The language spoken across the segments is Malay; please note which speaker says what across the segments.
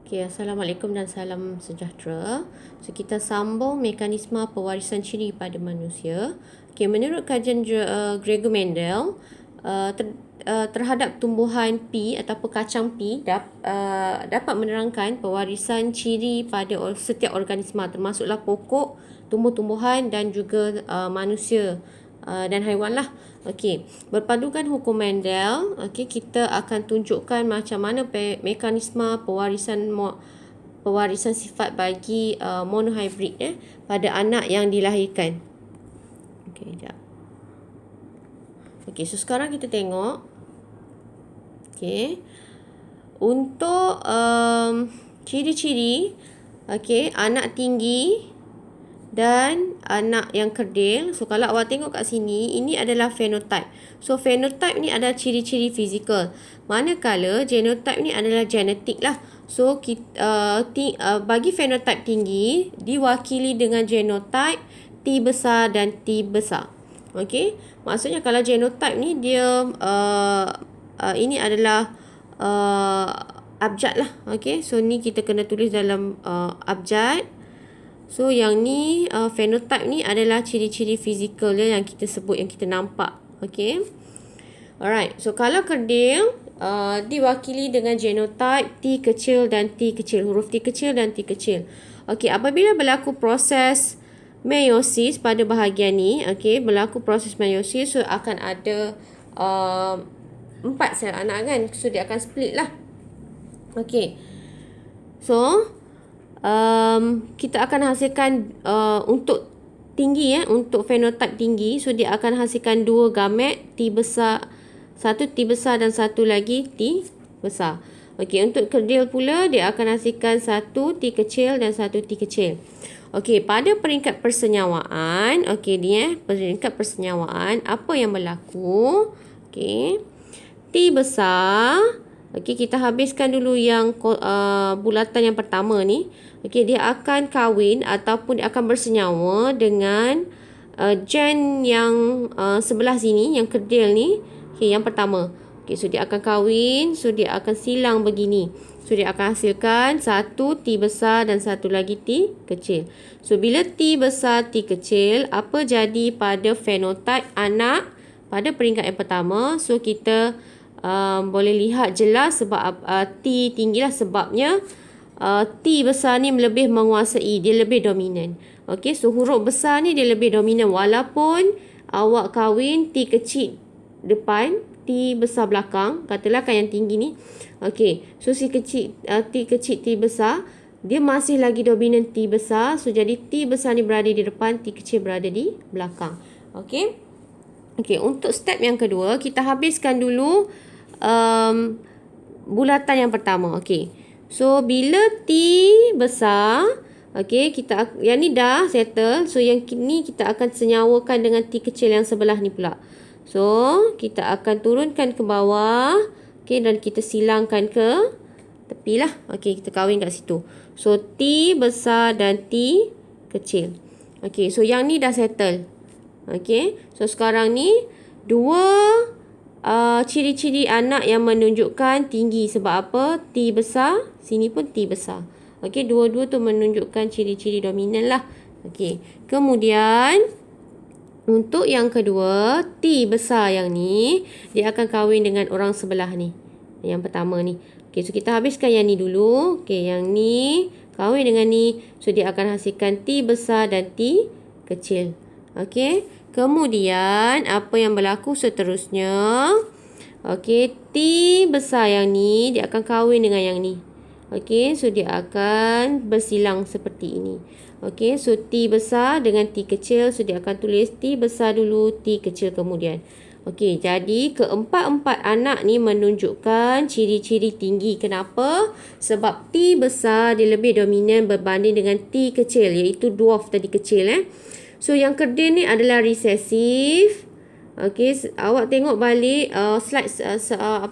Speaker 1: Okay, Assalamualaikum dan salam sejahtera. So, kita sambung mekanisme pewarisan ciri pada manusia. Okay, menurut kajian Gregor Mendel, terhadap tumbuhan P atau kacang P dapat menerangkan pewarisan ciri pada setiap organisma, termasuklah pokok, tumbuh-tumbuhan dan juga manusia dan haiwan lah. Okey, berpandukan hukum Mendel, okey, kita akan tunjukkan macam mana mekanisme pewarisan sifat bagi monohybrid pada anak yang dilahirkan. Okey, jap. Okey, so sekarang kita tengok. Okey. Untuk ciri-ciri, okey, anak tinggi dan anak yang kerdil. So, kalau awak tengok kat sini, ini adalah phenotype. So, phenotype ni adalah ciri-ciri fizikal. Manakala genotype ni adalah genetik lah. So, bagi phenotype tinggi, diwakili dengan genotype T besar dan T besar. Okey. Maksudnya kalau genotype ni dia ini adalah abjad lah. Okey. So, ni kita kena tulis dalam abjad. So, yang ni phenotype ni adalah ciri-ciri fizikal yang kita sebut, yang kita nampak. Okay. Alright. So, kalau kerdil diwakili dengan genotype T kecil dan T kecil. Huruf T kecil dan T kecil. Okay. Apabila berlaku proses meiosis pada bahagian ni, okay, berlaku proses meiosis, so akan ada 4 sel anak kan. So, dia akan split lah. Okay. So, kita akan hasilkan untuk tinggi untuk fenotype tinggi, so dia akan hasilkan 2 gamet T besar, satu T besar dan satu lagi T besar. Okey, untuk kerdil pula dia akan hasilkan satu T kecil dan satu T kecil. Okey, pada peringkat persenyawaan, okey ni peringkat persenyawaan apa yang berlaku? Okey. T besar, okey, kita habiskan dulu yang bulatan yang pertama ni. Okey, dia akan kahwin ataupun dia akan bersenyawa dengan gen yang sebelah sini, yang kerdil ni. Okey, yang pertama. Okey, so dia akan kahwin, so dia akan silang begini. So dia akan hasilkan satu T besar dan satu lagi T kecil. So bila T besar, T kecil, apa jadi pada fenotype anak pada peringkat yang pertama? So kita boleh lihat jelas sebab T tinggilah, sebabnya T besar ni lebih menguasai, dia lebih dominan. Okey, so huruf besar ni dia lebih dominan walaupun awak kahwin T kecil depan, T besar belakang, katalah kan yang tinggi ni. Okey, so si kecil T kecil T besar, dia masih lagi dominan T besar. So jadi T besar ni berada di depan, T kecil berada di belakang. Okey. Okey, untuk step yang kedua, kita habiskan dulu bulatan yang pertama. Okey. So, bila T besar, okey, yang ni dah settle. So, yang ni kita akan senyawakan dengan T kecil yang sebelah ni pula. So, kita akan turunkan ke bawah. Okey, dan kita silangkan ke tepi lah. Okey, kita kahwin kat situ. So, T besar dan T kecil. Okey, so yang ni dah settle. Okey, so sekarang ni dua ciri-ciri anak yang menunjukkan tinggi. Sebab apa? T besar, sini pun T besar. Okey, dua-dua tu menunjukkan ciri-ciri dominan lah. Okey, kemudian untuk yang kedua, T besar yang ni, dia akan kahwin dengan orang sebelah ni. Yang pertama ni. Okey, so kita habiskan yang ni dulu. Okey, yang ni kahwin dengan ni. So, dia akan hasilkan T besar dan T kecil. Okey, kemudian apa yang berlaku seterusnya? Okey, T besar yang ni dia akan kahwin dengan yang ni. Okey, so dia akan bersilang seperti ini. Okey, so T besar dengan T kecil, so dia akan tulis T besar dulu, T kecil kemudian. Okey, jadi keempat-empat anak ni menunjukkan ciri-ciri tinggi. Kenapa? Sebab T besar dia lebih dominan berbanding dengan T kecil, iaitu dwarf tadi kecil. So, yang kerdil ni adalah resesif. Okey, awak tengok balik slides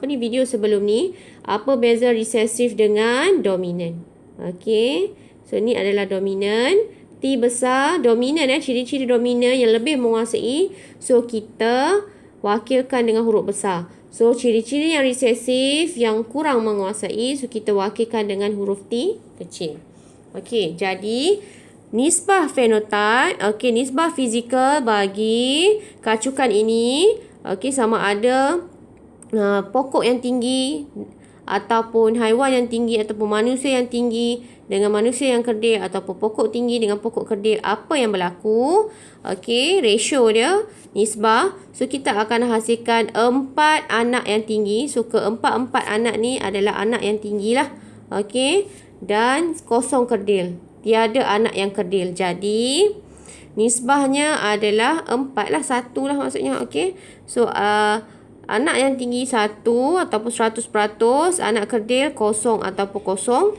Speaker 1: video sebelum ni. Apa beza resesif dengan dominan? Okey, so ni adalah dominan. T besar dominan ciri-ciri dominan yang lebih menguasai. So, kita wakilkan dengan huruf besar. So, ciri-ciri yang resesif yang kurang menguasai, so kita wakilkan dengan huruf T kecil. Okey, jadi nisbah fenotype, nisbah fizikal bagi kacukan ini, sama ada pokok yang tinggi ataupun haiwan yang tinggi ataupun manusia yang tinggi dengan manusia yang kerdil ataupun pokok tinggi dengan pokok kerdil, apa yang berlaku? Ratio dia nisbah. So kita akan hasilkan 4 anak yang tinggi. So keempat-empat anak ni adalah anak yang tinggi lah. Dan kosong kerdil. Tiada anak yang kerdil. Jadi nisbahnya adalah 4 lah, 1 lah maksudnya. So anak yang tinggi 1 ataupun 100%, anak kerdil 0 ataupun 0%.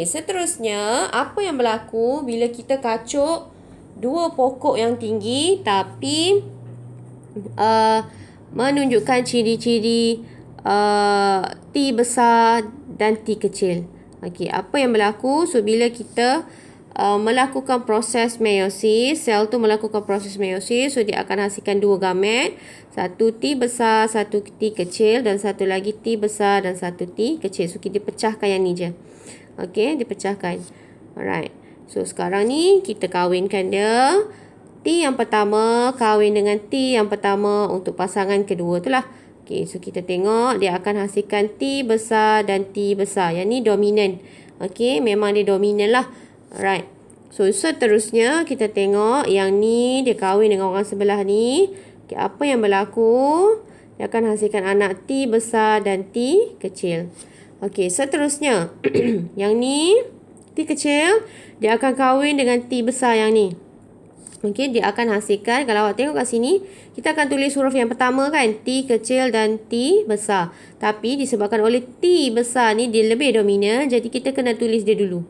Speaker 1: Seterusnya, apa yang berlaku bila kita kacuk dua pokok yang tinggi tapi menunjukkan ciri-ciri T besar dan T kecil. Apa yang berlaku? So, bila kita melakukan proses meiosis, sel tu melakukan proses meiosis, so dia akan hasilkan dua gamet, satu T besar, satu T kecil dan satu lagi T besar dan satu T kecil. So kita pecahkan yang ni je. Dipecahkan. Alright. So sekarang ni kita kahwinkan dia. T yang pertama kahwin dengan T yang pertama untuk pasangan kedua tu lah. So kita tengok dia akan hasilkan T besar dan T besar. Yang ni dominan. Memang dia dominan lah. Alright. So seterusnya kita tengok yang ni dia kahwin dengan orang sebelah ni. Apa yang berlaku? Dia akan hasilkan anak T besar dan T kecil. Seterusnya yang ni T kecil dia akan kahwin dengan T besar yang ni. Dia akan hasilkan, kalau awak tengok kat sini, kita akan tulis huruf yang pertama kan, T kecil dan T besar. Tapi disebabkan oleh T besar ni dia lebih dominan, jadi kita kena tulis dia dulu.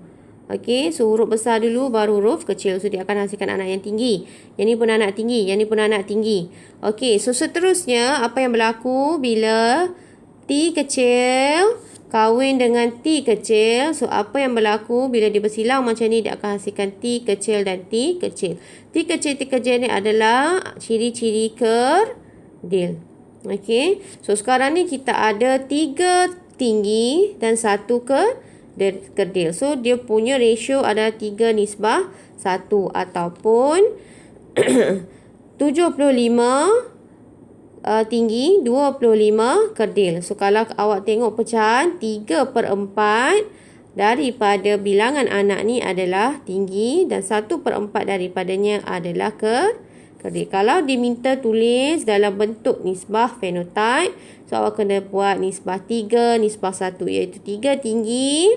Speaker 1: So huruf besar dulu baru huruf kecil. So dia akan hasilkan anak yang tinggi. Yang ni pun anak tinggi, yang ni pun anak tinggi. So seterusnya apa yang berlaku bila T kecil kahwin dengan T kecil? So apa yang berlaku bila dia bersilang macam ni, dia akan hasilkan T kecil dan T kecil. T kecil ni adalah ciri-ciri kerdil. So sekarang ni kita ada 3 tinggi dan 1 kerdil. So dia punya ratio adalah 3 nisbah 1 ataupun 75 tinggi, 25 kerdil. So kalau awak tengok pecahan 3/4 daripada bilangan anak ni adalah tinggi dan 1/4 daripadanya adalah kerdil. Kalau diminta tulis dalam bentuk nisbah fenotype, so awak kena buat nisbah 3, nisbah 1, iaitu 3 tinggi,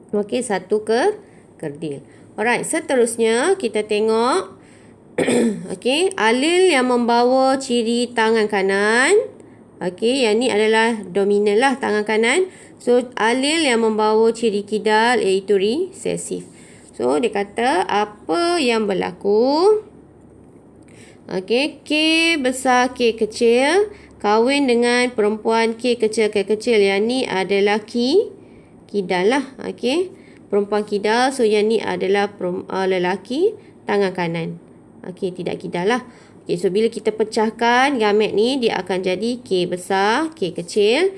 Speaker 1: 1 kerdil. Alright, seterusnya kita tengok alel yang membawa ciri tangan kanan. Yang ni adalah dominan lah, tangan kanan. So alel yang membawa ciri kidal iaitu resesif. So dia kata apa yang berlaku? K besar K kecil kahwin dengan perempuan K kecil. Yang ni adalah kidal lah. Perempuan kidal. So yang ni adalah lelaki tangan kanan. Tidak kidal lah. So bila kita pecahkan gamet ni, dia akan jadi K besar, K kecil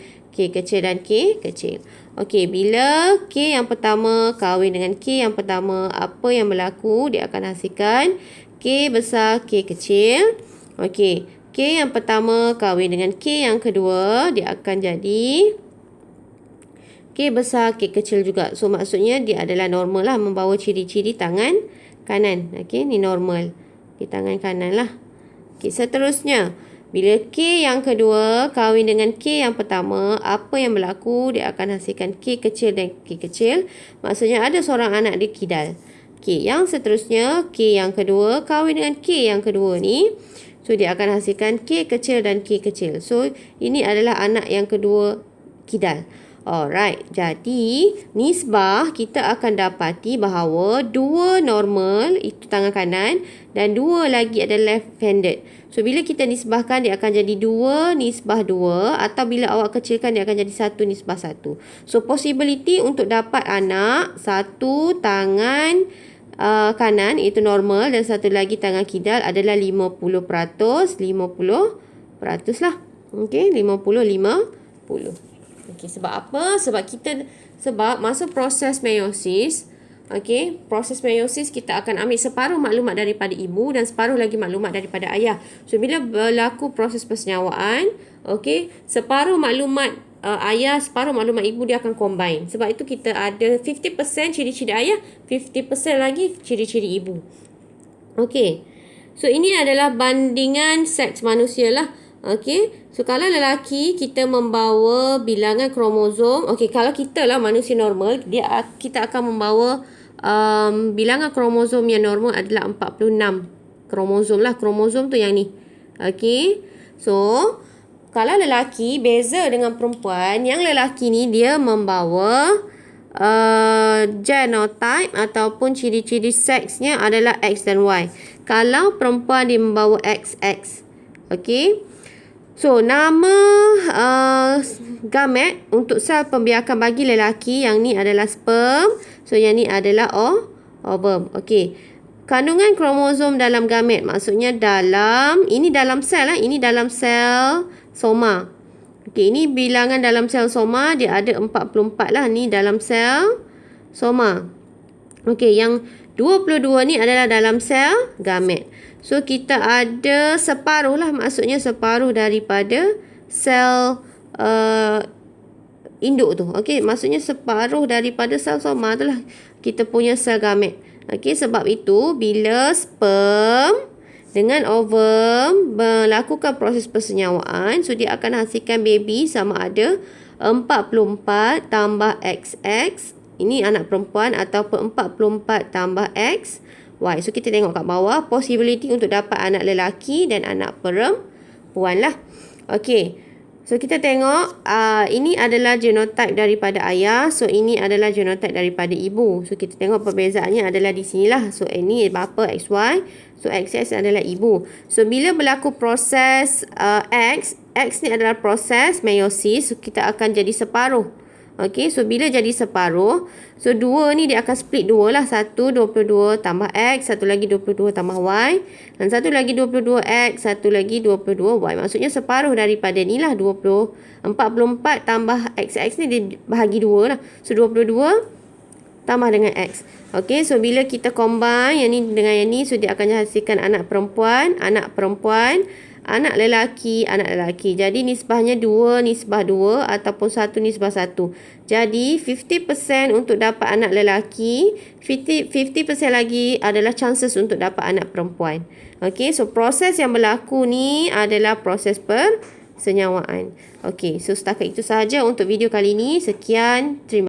Speaker 1: dan K kecil. Bila K yang pertama kahwin dengan K yang pertama, apa yang berlaku? Dia akan hasilkan K besar, K kecil. K yang pertama kahwin dengan K yang kedua, dia akan jadi K besar, K kecil juga. So maksudnya dia adalah normal lah, membawa ciri-ciri tangan kanan. Ni normal. Tangan kanan lah. Seterusnya, bila K yang kedua kahwin dengan K yang pertama, apa yang berlaku? Dia akan hasilkan K kecil dan K kecil. Maksudnya ada seorang anak dia kidal. Yang seterusnya, K yang kedua kahwin dengan K yang kedua ni. So dia akan hasilkan K kecil dan K kecil. So ini adalah anak yang kedua kidal. Alright, jadi nisbah kita akan dapati bahawa 2 normal, itu tangan kanan, dan 2 lagi adalah left-handed. So bila kita nisbahkan, dia akan jadi 2 nisbah 2, atau bila awak kecilkan, dia akan jadi 1 nisbah 1. So possibility untuk dapat anak 1 tangan kanan iaitu normal dan satu lagi tangan kidal adalah 50%. 50% lah. Okey, 50. Okey, sebab apa? Sebab masa proses meiosis, okey, proses meiosis kita akan ambil separuh maklumat daripada ibu dan separuh lagi maklumat daripada ayah. So bila berlaku proses persenyawaan, okey, separuh maklumat ayah, separuh maklumat ibu dia akan combine. Sebab itu kita ada 50% ciri-ciri ayah, 50% lagi ciri-ciri ibu. Okey. So ini adalah bandingan seks manusia lah. Okey. So kalau lelaki kita membawa bilangan kromosom, okey, kalau kita lah manusia normal, kita akan membawa bilangan kromosom yang normal adalah 46 kromosom lah. Kromosom tu yang ni. Okey. So kalau lelaki beza dengan perempuan, yang lelaki ni dia membawa genotype ataupun ciri-ciri seksnya adalah X dan Y. Kalau perempuan dia membawa XX. Okey. So nama gamet untuk sel pembiakan bagi lelaki, yang ni adalah sperm. So yang ni adalah ovum. Okey. Kandungan kromosom dalam gamet maksudnya ini dalam sel lah, ini dalam sel soma. Okey, ini bilangan dalam sel soma dia ada 44 lah, ni dalam sel soma. Okey, yang 22 ni adalah dalam sel gamet. So kita ada separuh lah, maksudnya separuh daripada sel induk tu. Okey, maksudnya separuh daripada sel soma tu lah kita punya sel gamet. Okey, sebab itu bila sperm dengan ovum melakukan proses persenyawaan, so dia akan hasilkan baby sama ada 44 tambah XX, ini anak perempuan, ataupun 44 tambah X, Y. So kita tengok kat bawah, possibility untuk dapat anak lelaki dan anak perempuan lah. Okey. So kita tengok ini adalah genotype daripada ayah. So ini adalah genotype daripada ibu. So kita tengok perbezaannya adalah di sinilah. So ini bapa XY. So XX adalah ibu. So bila berlaku proses X ni adalah proses meiosis. So kita akan jadi separuh. Okey, so bila jadi separuh, so 2 ni dia akan split 2 lah. 1 22 tambah X, satu lagi 22 tambah Y, dan satu lagi 22X, satu lagi 22Y. Maksudnya separuh daripada ni lah 44 tambah XX ni dia bahagi 2 lah. So 22 tambah dengan X. Okey, so bila kita combine yang ni dengan yang ni, so dia akan hasilkan anak perempuan, anak lelaki. Jadi nisbahnya 2:2 ataupun 1:1. Jadi 50% untuk dapat anak lelaki, 50% lagi adalah chances untuk dapat anak perempuan. Okey, so proses yang berlaku ni adalah proses persenyawaan. Okey, so setakat itu sahaja untuk video kali ini. Sekian, terima kasih.